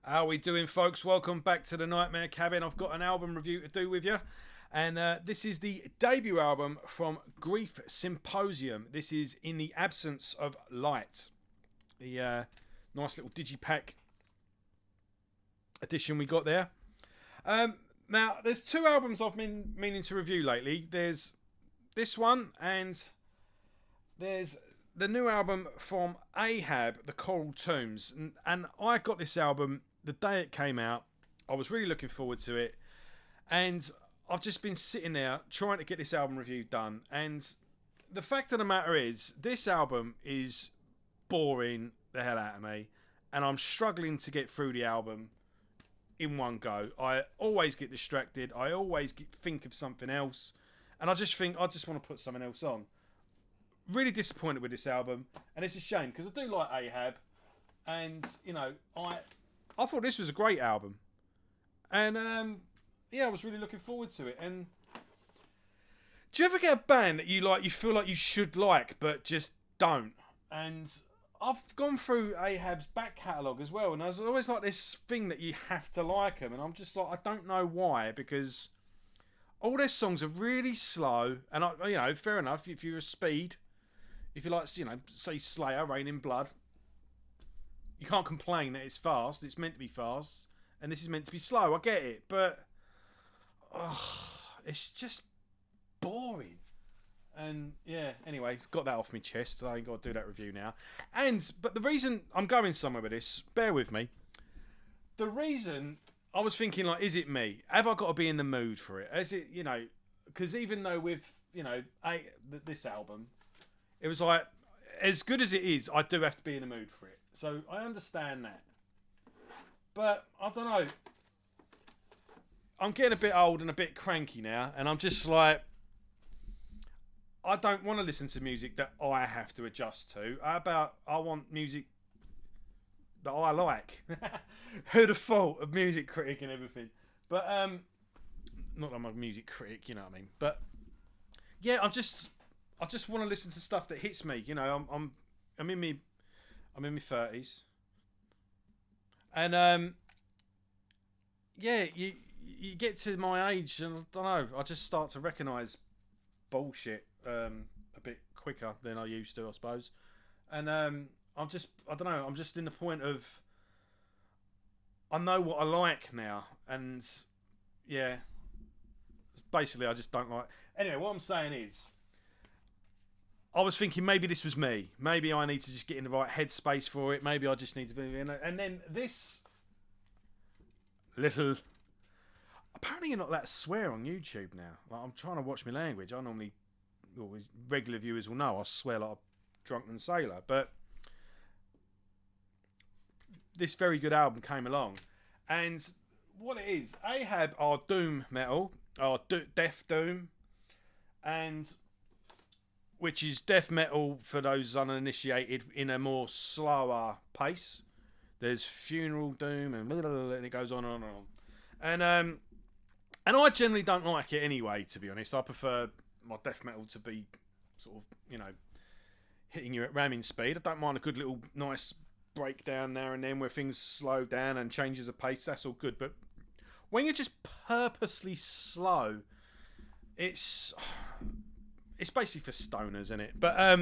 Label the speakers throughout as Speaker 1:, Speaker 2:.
Speaker 1: How are we doing, folks? Welcome back to the Nightmare Cabin. I've got an album review to do with you. And this is the debut album from Grief Symposium. This is In the Absence of Light. The nice little digipack edition we got there. Now, there's two albums I've been meaning to review lately. There's this one and there's the new album from Ahab, The Coral Tombs. And I got this album the day it came out. I was really looking forward to it. And I've just been sitting there trying to get this album review done. And the fact of the matter is, this album is boring the hell out of me. And I'm struggling to get through the album in one go. I always get distracted. I always think of something else. And I just think, I just want to put something else on. Really disappointed with this album. And it's a shame, because I do like Ahab. And, you know, I thought this was a great album. And, yeah, I was really looking forward to it. And do you ever get a band that you feel like you should like, but just don't? And I've gone through Ahab's back catalogue as well, and there's always like this thing that you have to like them, and I'm just like, I don't know why, because all their songs are really slow, and fair enough, if you're a speed, if you like, say Slayer, Rain in Blood, you can't complain that it's fast. It's meant to be fast, and this is meant to be slow. I get it, but it's just boring. And yeah, anyway, got that off my chest. I ain't got to do that review now. But the reason I'm going somewhere with this, bear with me. The reason I was thinking, like, is it me? Have I got to be in the mood for it? Is it, because even though with, this album, it was like, as good as it is, I do have to be in the mood for it. So I understand that. But I don't know. I'm getting a bit old and a bit cranky now, and I'm just like, I don't want to listen to music that I have to adjust to. How about I want music that I like? Who'd have thought, a music critic and everything? But not that I'm a music critic, you know what I mean. But yeah, I just want to listen to stuff that hits me. I'm in my 30s, and yeah, you get to my age, and I don't know, I just start to recognise bullshit a bit quicker than I used to, I suppose. And I don't know, I'm just in the point of, I know what I like now, and yeah, basically I just don't like. Anyway, what I'm saying is, I was thinking maybe this was me. Maybe I need to just get in the right headspace for it. Maybe I just need to be in it. And then this little... Apparently you're not allowed to swear on YouTube now. Like, I'm trying to watch my language. I normally... Well, regular viewers will know I swear like a drunken sailor. But this very good album came along. And what it is, Ahab are doom metal. Are death doom. And... which is death metal for those uninitiated in a more slower pace. There's funeral doom and it goes on and on. And I generally don't like it anyway, to be honest. I prefer my death metal to be sort of, hitting you at ramming speed. I don't mind a good little nice breakdown now and then where things slow down and changes of pace. That's all good. But when you're just purposely slow, it's basically for stoners, isn't it? But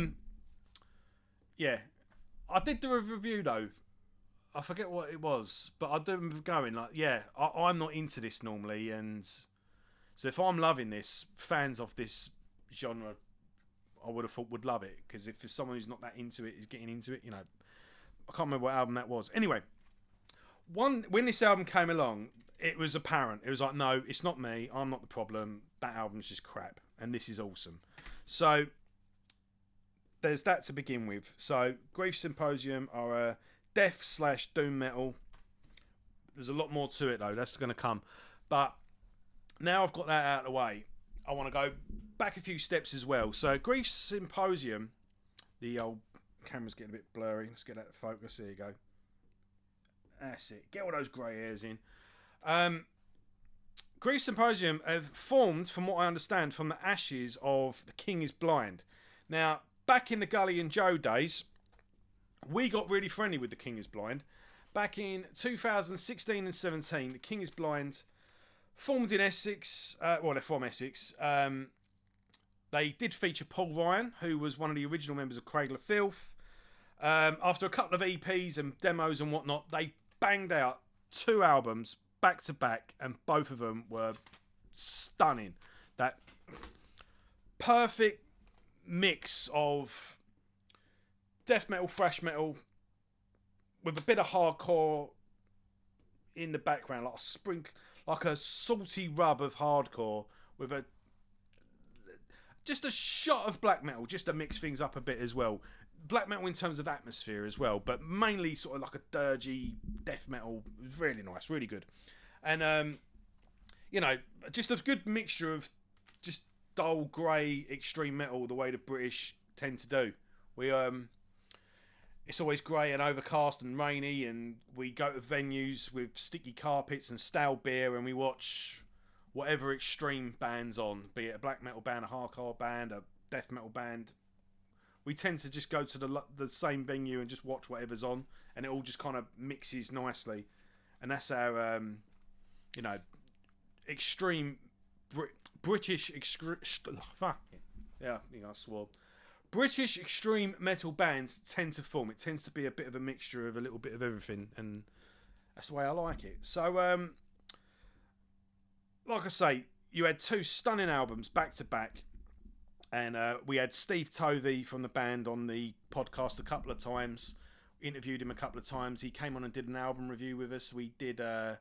Speaker 1: yeah, I did do a review though. I forget what it was, but I do remember going like, yeah, I'm not into this normally, and so if I'm loving this, fans of this genre, I would have thought would love it, because if there's someone who's not that into it is getting into it, I can't remember what album that was. Anyway, when this album came along, it was apparent. It was like, no, it's not me. I'm not the problem. That album's just crap, and this is awesome. So there's that to begin with. So Grief Symposium are a death/doom metal. There's a lot more to it though. That's going to come. But now I've got that out of the way, I want to go back a few steps as well. So Grief Symposium, the old camera's getting a bit blurry. Let's get that to focus. There you go. That's it. Get all those grey hairs in. Grief Symposium have formed, from what I understand, from the ashes of The King is Blind. Now, back in the Gully and Joe days, we got really friendly with The King is Blind, back in 2016 and 17, The King is Blind, formed in Essex. Well, they're from Essex. They did feature Paul Ryan, who was one of the original members of Cradle of Filth. After a couple of EPs and demos and whatnot, they banged out 2 albums back to back, and both of them were stunning. That perfect mix of death metal, thrash metal, with a bit of hardcore in the background, like a salty rub of hardcore with just a shot of black metal, just to mix things up a bit as well. Black metal in terms of atmosphere as well, but mainly sort of like a dirgy death metal. It was really nice, really good. And, just a good mixture of just dull, grey, extreme metal, the way the British tend to do. It's always grey and overcast and rainy, and we go to venues with sticky carpets and stale beer, and we watch whatever extreme band's on, be it a black metal band, a hardcore band, a death metal band. We tend to just go to the same venue and just watch whatever's on, and it all just kind of mixes nicely. And that's our, extreme British I swore. British extreme metal bands tend to form. It tends to be a bit of a mixture of a little bit of everything, and that's the way I like it. So, like I say, you had 2 stunning albums back to back, and we had Steve Tovey from the band on the podcast a couple of times. Interviewed him a couple of times. He came on and did an album review with us. We did I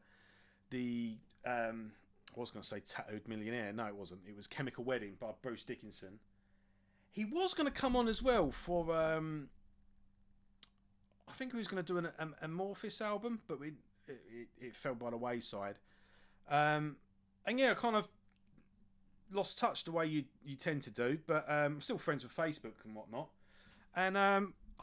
Speaker 1: was going to say Tattooed Millionaire. No, it wasn't. It was Chemical Wedding by Bruce Dickinson. He was going to come on as well for, I think he was going to do an Amorphis album, but it fell by the wayside. And yeah, kind of lost touch the way you tend to do, but I'm still friends with Facebook and whatnot. And I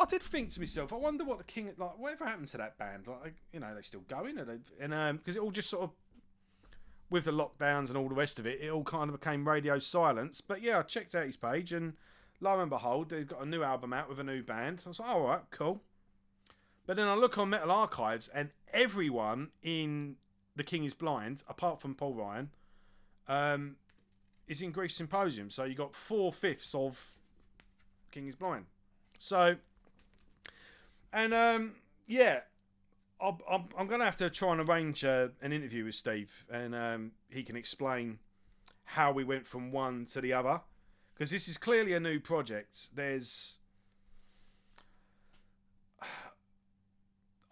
Speaker 1: did think to myself, I wonder what the King, like, whatever happened to that band? Like, are they still going? Are they, and because it all just sort of, with the lockdowns and all the rest of it, it all kind of became radio silence. But yeah, I checked out his page, and lo and behold, they've got a new album out with a new band. I was like, all right, cool. But then I look on Metal Archives, and everyone in The King is Blind, apart from Paul Ryan, is in Grief Symposium. So you got 4/5 of King is Blind. So, and yeah, I'm going to have to try and arrange an interview with Steve, and he can explain how we went from one to the other, because this is clearly a new project.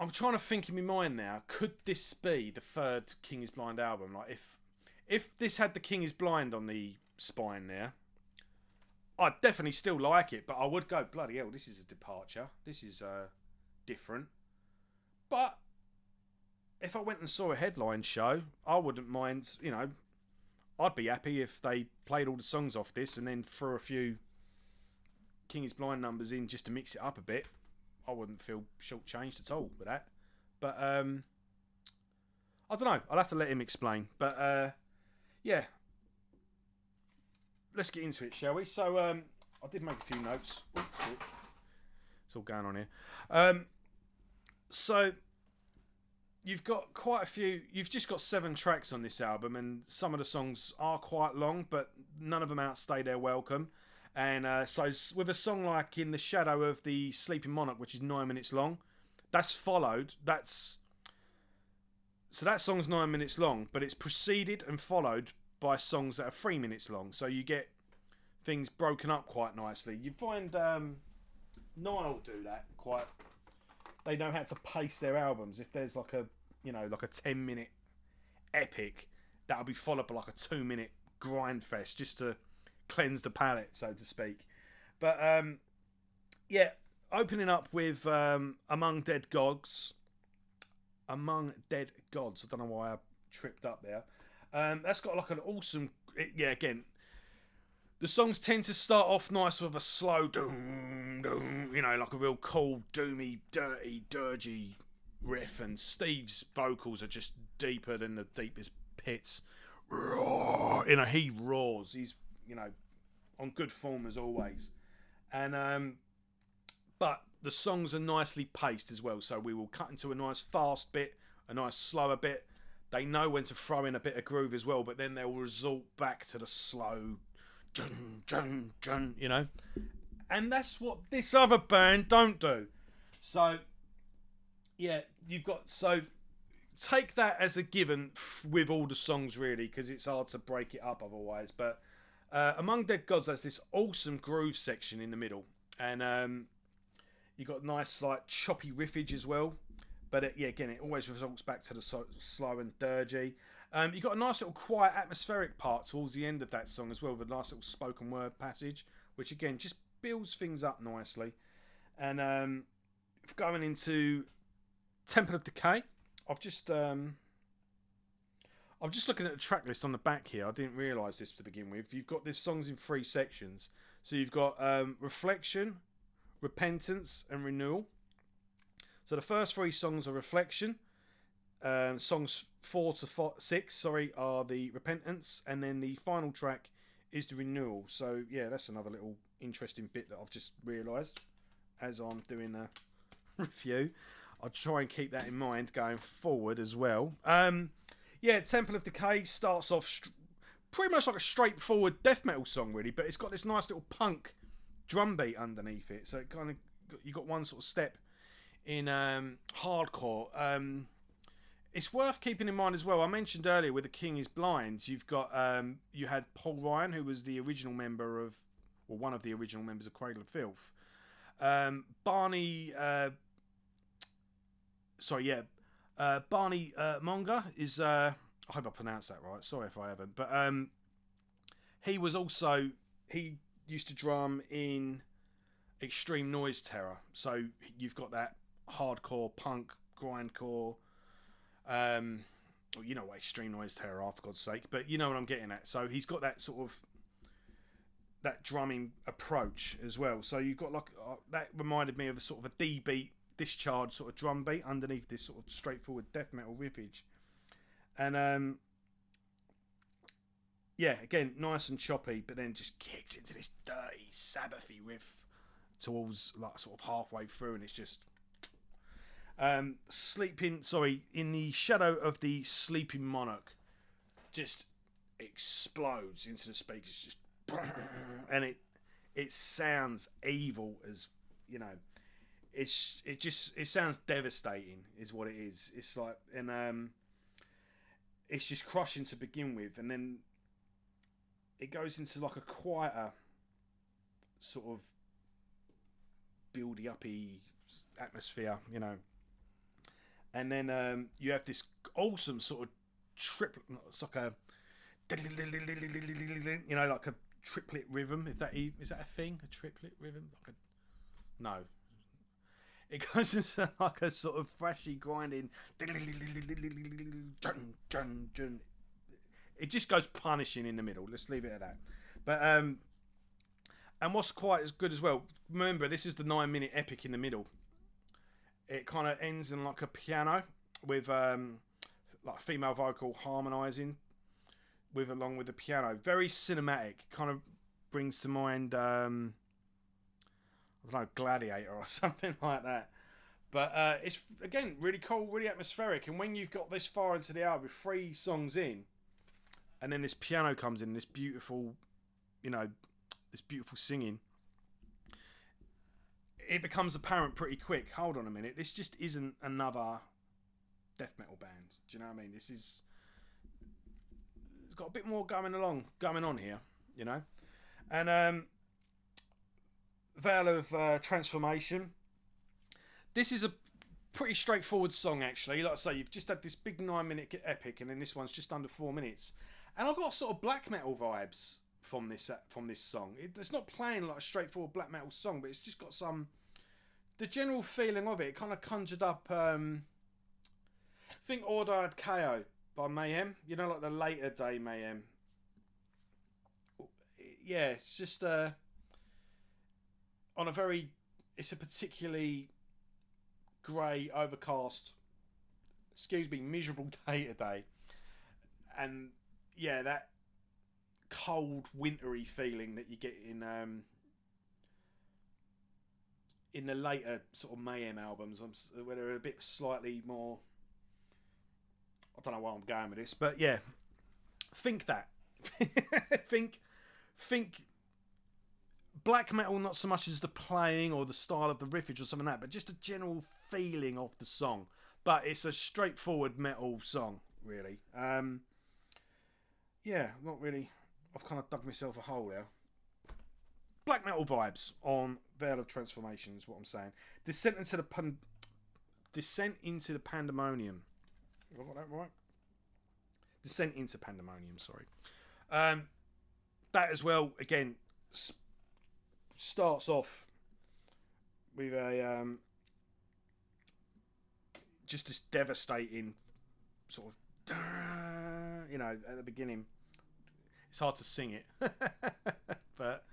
Speaker 1: I'm trying to think in my mind now, could this be the 3rd King is Blind album? Like, if this had the King is Blind on the spine there, I'd definitely still like it, but I would go, bloody hell, this is a departure. This is different. But if I went and saw a headline show, I wouldn't mind, I'd be happy if they played all the songs off this and then threw a few King is Blind numbers in just to mix it up a bit. I wouldn't feel shortchanged at all with that. But, I don't know. I'll have to let him explain. But, yeah. Let's get into it, shall we? So, I did make a few notes. Ooh, it's all going on here. So, you've got quite a few. You've just got 7 tracks on this album, and some of the songs are quite long, but none of them outstay their welcome. And so, with a song like "In the Shadow of the Sleeping Monarch," which is 9 minutes long, that's followed. So that song's 9 minutes long, but it's preceded and followed by songs that are 3 minutes long. So you get things broken up quite nicely. You find Nile do that quite. They know how to pace their albums. If there's like a 10-minute epic, that'll be followed by like a 2-minute grind fest just to cleanse the palate, so to speak. But yeah, opening up with Among Dead Gods. Among Dead Gods. I don't know why I tripped up there. That's got like an awesome. Again, the songs tend to start off nice with a slow doom, doom, like a real cool, doomy, dirty, dirgy riff, and Steve's vocals are just deeper than the deepest pits. He roars. He's, on good form as always. And but the songs are nicely paced as well. So we will cut into a nice fast bit, a nice slower bit. They know when to throw in a bit of groove as well, but then they'll resort back to the slow, dun, dun, dun, you know. And that's what this other band don't do. So, yeah, you've got... So, take that as a given with all the songs, really, because it's hard to break it up otherwise. But Among Dead Gods has this awesome groove section in the middle. And you've got nice, like, choppy riffage as well. But, yeah, again, it always results back to the slow and dirgy. You've got a nice little quiet atmospheric part towards the end of that song as well, with a nice little spoken word passage, which, again, just builds things up nicely. And going into Temple of Decay, I'm just looking at the track list on the back here. I didn't realise this to begin with. You've got this songs in 3 sections. So you've got Reflection, Repentance, and Renewal. So the first 3 songs are Reflection. Songs 4 to 6, are the Repentance, and then the final track is the Renewal. So yeah, that's another little interesting bit that I've just realised as I'm doing a review. I'll try and keep that in mind going forward as well. Yeah, Temple of Decay starts off pretty much like a straightforward death metal song, really, but it's got this nice little punk drum beat underneath it. So it kind of, you got one sort of step in hardcore. It's worth keeping in mind as well. I mentioned earlier with The King Is Blind, you've got you had Paul Ryan, who was the original member of, or one of the original members of Cradle of Filth. Barney Monga is, I hope I pronounced that right, sorry if I haven't, but he used to drum in Extreme Noise Terror, so you've got that hardcore punk grindcore, well, you know what Extreme Noise Terror are, for God's sake, but you know what I'm getting at. So he's got that sort of that drumming approach as well, so you've got like that reminded me of a sort of a D beat discharge sort of drum beat underneath this sort of straightforward death metal riffage. And yeah, again, nice and choppy, but then just kicks into this dirty Sabbathy riff towards like sort of halfway through, and it's just in the shadow of the sleeping monarch just explodes into the speakers, just and it sounds evil as, you know, it sounds devastating is what it is. It's like, and it's just crushing to begin with, and then it goes into like a quieter sort of buildy uppy atmosphere, you know, and then you have this awesome sort of triplet. It's like a, you know, like a triplet rhythm. If that is that a thing, a triplet rhythm? Like a, no. It goes into like a sort of thrashy grinding. It just goes punishing in the middle. Let's leave it at that. But and what's quite as good as well, remember this is the 9-minute epic in the middle. It kind of ends in like a piano with like female vocal harmonising along with the piano. Very cinematic. Kind of brings to mind I don't know, Gladiator or something like that. But it's, again, really cool, really atmospheric. And when you've got this far into the album, 3 songs in, and then this piano comes in, this beautiful, you know, this beautiful singing, it becomes apparent pretty quick. Hold on a minute, this just isn't another death metal band. Do you know what I mean? It's got a bit more going on here, you know. And Veil of Transformation. This is a pretty straightforward song, actually. Like I say, you've just had this big 9-minute epic, and then this one's just under 4 minutes. And I've got sort of black metal vibes from this song. It's not playing like a straightforward black metal song, but it's just got some... The general feeling of it kind of conjured up... I think Ordered KO by Mayhem. You know, like the later day Mayhem. Yeah, it's just... on a very... It's a particularly grey, overcast, miserable day today. And yeah, that cold, wintry feeling that you get in in the later sort of Mayhem albums, where they're a bit slightly more. I don't know where I'm going with this, but yeah, think that. think black metal, not so much as the playing or the style of the riffage or something like that, but just a general feeling of the song. But it's a straightforward metal song, really. Yeah, not really. I've kind of dug myself a hole there. Black metal vibes on Veil of Transformation is what I'm saying. Descent into the Pandemonium. Have I got that right? Descent into Pandemonium, sorry. That as well, again, starts off with a just this devastating sort of, at the beginning. It's hard to sing it, but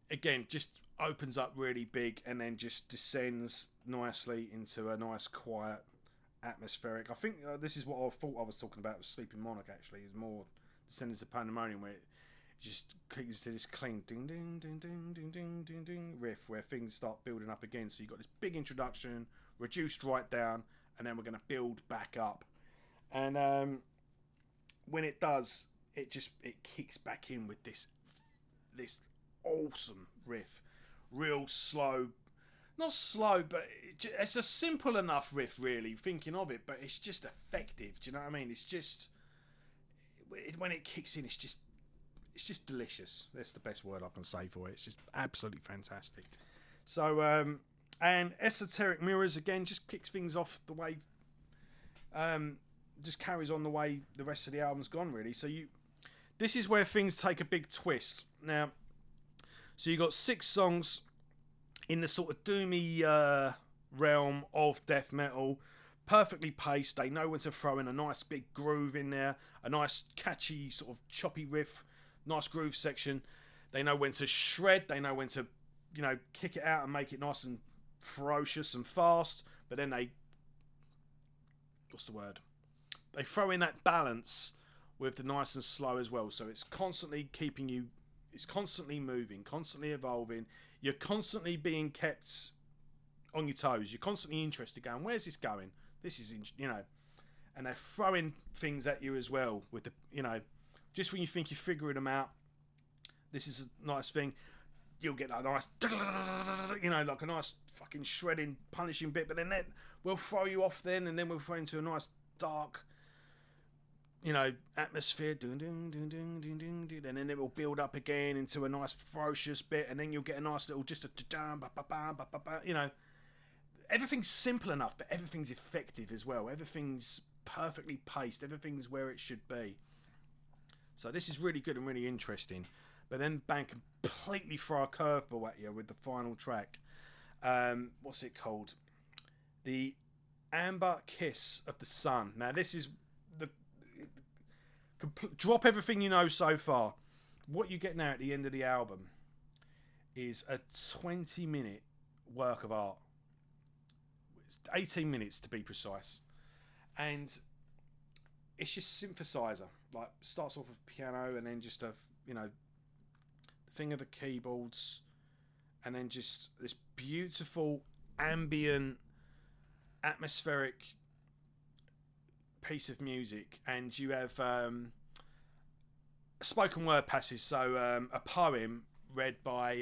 Speaker 1: again, just opens up really big and then just descends nicely into a nice, quiet, atmospheric. I think this is what I thought I was talking about with Sleeping Monarch. Actually, is more descending to Pandemonium, where it just kicks to this clean ding ding ding ding ding ding ding ding riff, where things start building up again. So you've got this big introduction, reduced right down, and then we're going to build back up. And when it does, it kicks back in with this awesome riff, real slow, not slow, but it's a simple enough riff, really, thinking of it, but it's just effective. Do you know what I mean? It's just when it kicks in, it's just delicious. That's the best word I can say for it. It's just absolutely fantastic. So and Esoteric Mirrors again just kicks things off the way, just carries on the way the rest of the album's gone, really. So this is where things take a big twist now. So you got 6 songs in the sort of doomy realm of death metal, perfectly paced. They know when to throw in a nice big groove in there, a nice catchy sort of choppy riff, nice groove section. They know when to shred. They know when to, kick it out and make it nice and ferocious and fast. But then they throw in that balance with the nice and slow as well. So it's constantly keeping you. It's constantly moving, constantly evolving. You're constantly being kept on your toes. You're constantly interested, going, where's this going? This is, and they're throwing things at you as well with the, just when you think you're figuring them out, this is a nice thing. You'll get that nice, like a nice fucking shredding, punishing bit, but then we'll throw you off then, and then we'll throw into a nice dark, atmosphere, and then it will build up again into a nice ferocious bit, and then you'll get a nice little everything's simple enough, but everything's effective as well. Everything's perfectly paced. Everything's where it should be. So this is really good and really interesting. But then Band completely throw a curveball at you with the final track. What's it called? The Amber Kiss of the Sun. Now this is drop everything you know so far. What you get now at the end of the album is a 20-minute work of art. It's 18 minutes to be precise. And it's just synthesizer. Like, starts off with piano and then just the thing of the keyboards, and then just this beautiful ambient atmospheric piece of music. And you have a spoken word passage, so a poem read by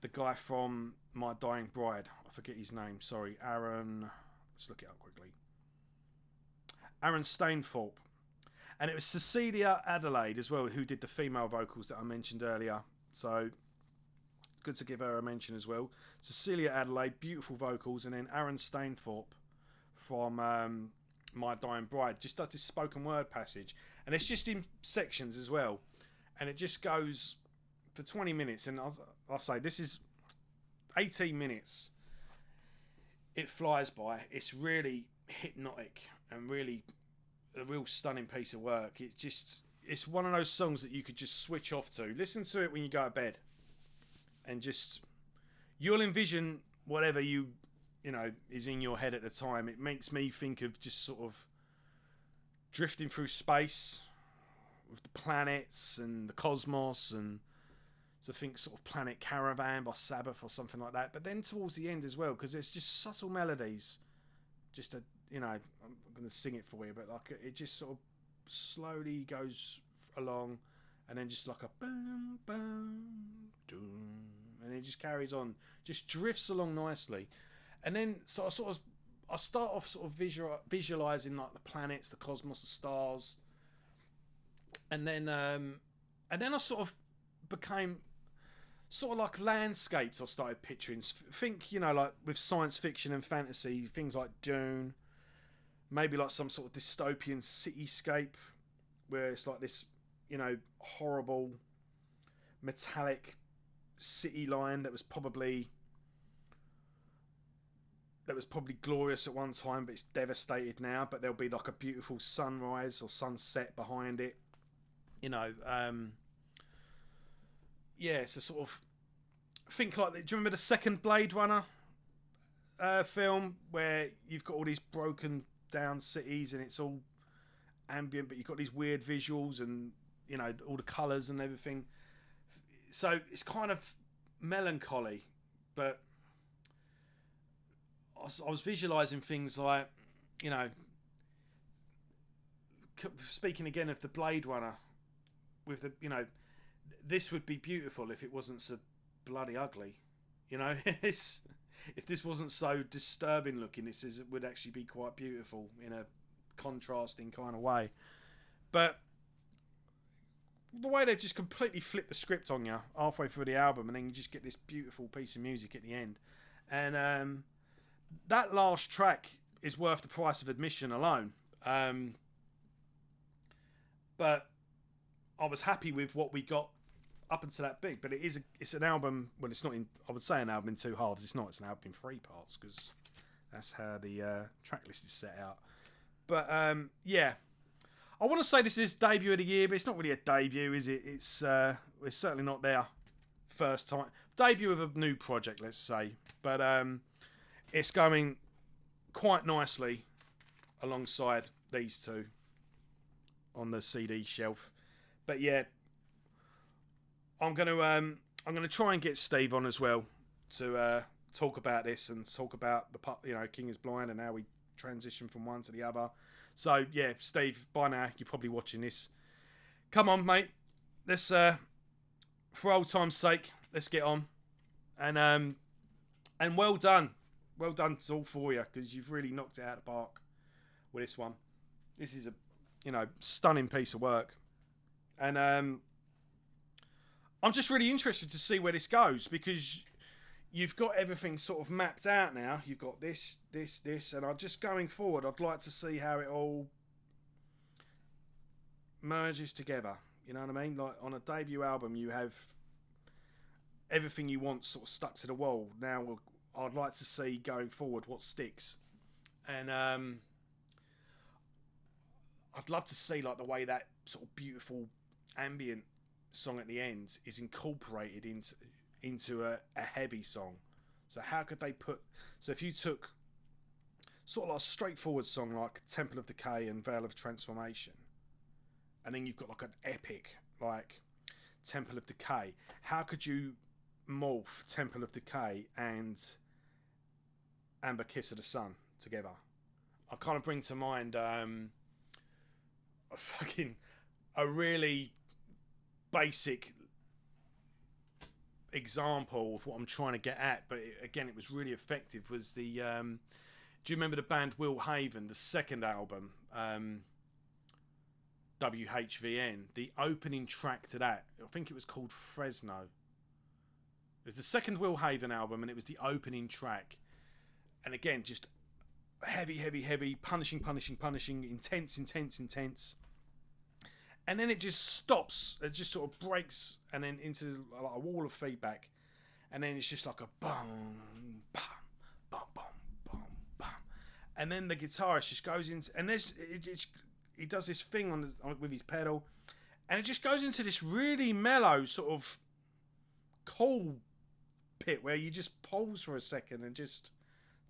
Speaker 1: the guy from My Dying Bride. I forget his name, sorry. Let's look it up quickly. Aaron Stainthorpe. And it was Cecilia Adelaide as well, who did the female vocals that I mentioned earlier. So good to give her a mention as well. Cecilia Adelaide, beautiful vocals, and then Aaron Stainthorpe from My Dying Bride just does this spoken word passage, and it's just in sections as well, and it just goes for 20 minutes. And I'll say this is 18 minutes. It flies by. It's really hypnotic and really a real stunning piece of work. It's one of those songs that you could just switch off to. Listen to it when you go to bed, and just you'll envision whatever is in your head at the time. It makes me think of just sort of drifting through space with the planets and the cosmos, and So think sort of Planet Caravan by Sabbath or something like that. But then towards the end as well, because there's just subtle melodies. Just a, you know, I'm going to sing it for you, but like it just sort of slowly goes along, and then just like a boom, boom, doom, and it just carries on, just drifts along nicely. And then so I start off sort of visualizing like the planets, the cosmos, the stars, and then I sort of became sort of like landscapes. I started picturing, think, you know, like with science fiction and fantasy, things like Dune, maybe like some sort of dystopian cityscape where it's like this, you know, horrible metallic city line that was probably glorious at one time, but it's devastated now. But there'll be like a beautiful sunrise or sunset behind it, you know. Yeah, so sort of think like, do you remember the second Blade Runner film where you've got all these broken down cities and it's all ambient, but you've got these weird visuals and, you know, all the colours and everything. So it's kind of melancholy, but I was visualising things like, you know, speaking again of the Blade Runner, with the, you know, this would be beautiful if it wasn't so bloody ugly, you know. If this wasn't so disturbing looking, it would actually be quite beautiful in a contrasting kind of way. But the way they just completely flip the script on you halfway through the album, and then you just get this beautiful piece of music at the end, and that last track is worth the price of admission alone. But I was happy with what we got up until that big. But it's an album. Well, it's not in. I would say an album in two halves. It's not. It's an album in three parts, because that's how the track list is set out. But yeah, I want to say this is debut of the year, but it's not really a debut, is it? It's certainly not their first time debut of a new project, let's say. But it's going quite nicely alongside these two on the CD shelf. But yeah, I'm gonna try and get Steve on as well to talk about this and talk about the, you know, King is Blind and how we transition from one to the other. So yeah, Steve, by now you're probably watching this. Come on, mate. Let's for old time's sake, let's get on. And well done to all four of you, because you've really knocked it out of the park with this one. This is a, you know, stunning piece of work. And I'm just really interested to see where this goes, because you've got everything sort of mapped out now. You've got this, and just going forward, I'd like to see how it all merges together. You know what I mean? Like on a debut album, you have everything you want sort of stuck to the wall. Now, I'd like to see going forward what sticks. And I'd love to see like the way that sort of beautiful ambient song at the end is incorporated into a heavy song. So how could they so if you took sort of like a straightforward song like Temple of Decay and Veil of Transformation, and then you've got like an epic like Temple of Decay, how could you morph Temple of Decay and Amber Kiss of the Sun together? I kind of bring to mind a really basic example of what I'm trying to get at, but again, it was really effective. Was the do you remember the band Will Haven, the second album, WHVN? The opening track to that, I think it was called Fresno. It was the second Will Haven album, and it was the opening track. And again, just heavy, punishing, intense. And then it just stops. It just sort of breaks, and then into like a wall of feedback. And then it's just like a boom, bam, bum, bum, bum, bum. And then the guitarist just goes into, and he does this thing with his pedal, and it just goes into this really mellow sort of cool pit where you just pause for a second and just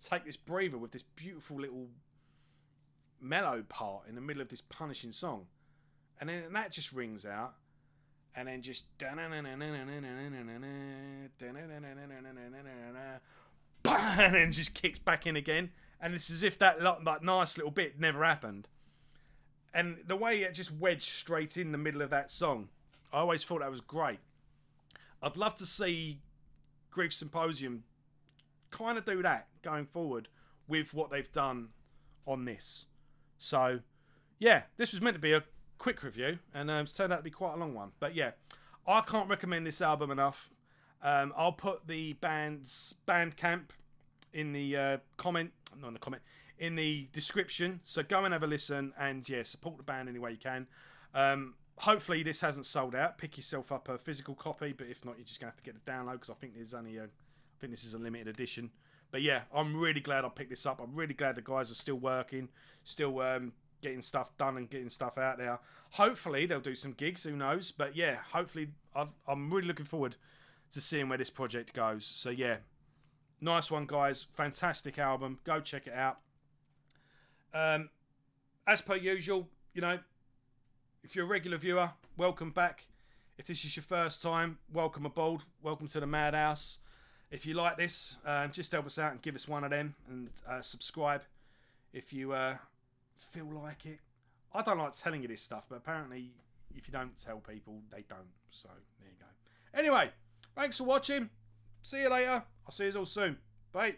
Speaker 1: take this breather with this beautiful little mellow part in the middle of this punishing song. And then that just rings out, and then just and then just kicks back in again, and it's as if that like nice little bit never happened. And the way it just wedged straight in the middle of that song, I always thought that was great. I'd love to see Grief Symposium kind of do that going forward with what they've done on this. So, yeah, this was meant to be a quick review, and it's turned out to be quite a long one. But yeah, I can't recommend this album enough. I'll put the band's Bandcamp in the in the description. So go and have a listen, and yeah, support the band any way you can. Hopefully this hasn't sold out. Pick yourself up a physical copy, but if not, you're just gonna have to get the download because I think there's only I think this is a limited edition. But yeah, I'm really glad I picked this up. I'm really glad the guys are still working, still getting stuff done and getting stuff out there. Hopefully they'll do some gigs, who knows? But yeah, hopefully I'm really looking forward to seeing where this project goes. So yeah, nice one, guys. Fantastic album. Go check it out. As per usual, you know, if you're a regular viewer, welcome back. If this is your first time, welcome aboard. Welcome to the Madhouse. If you like this, just help us out and give us one of them, and subscribe if you feel like it. I don't like telling you this stuff, but apparently if you don't tell people, they don't. So there you go. Anyway, thanks for watching. See you later. I'll see you all soon. Bye.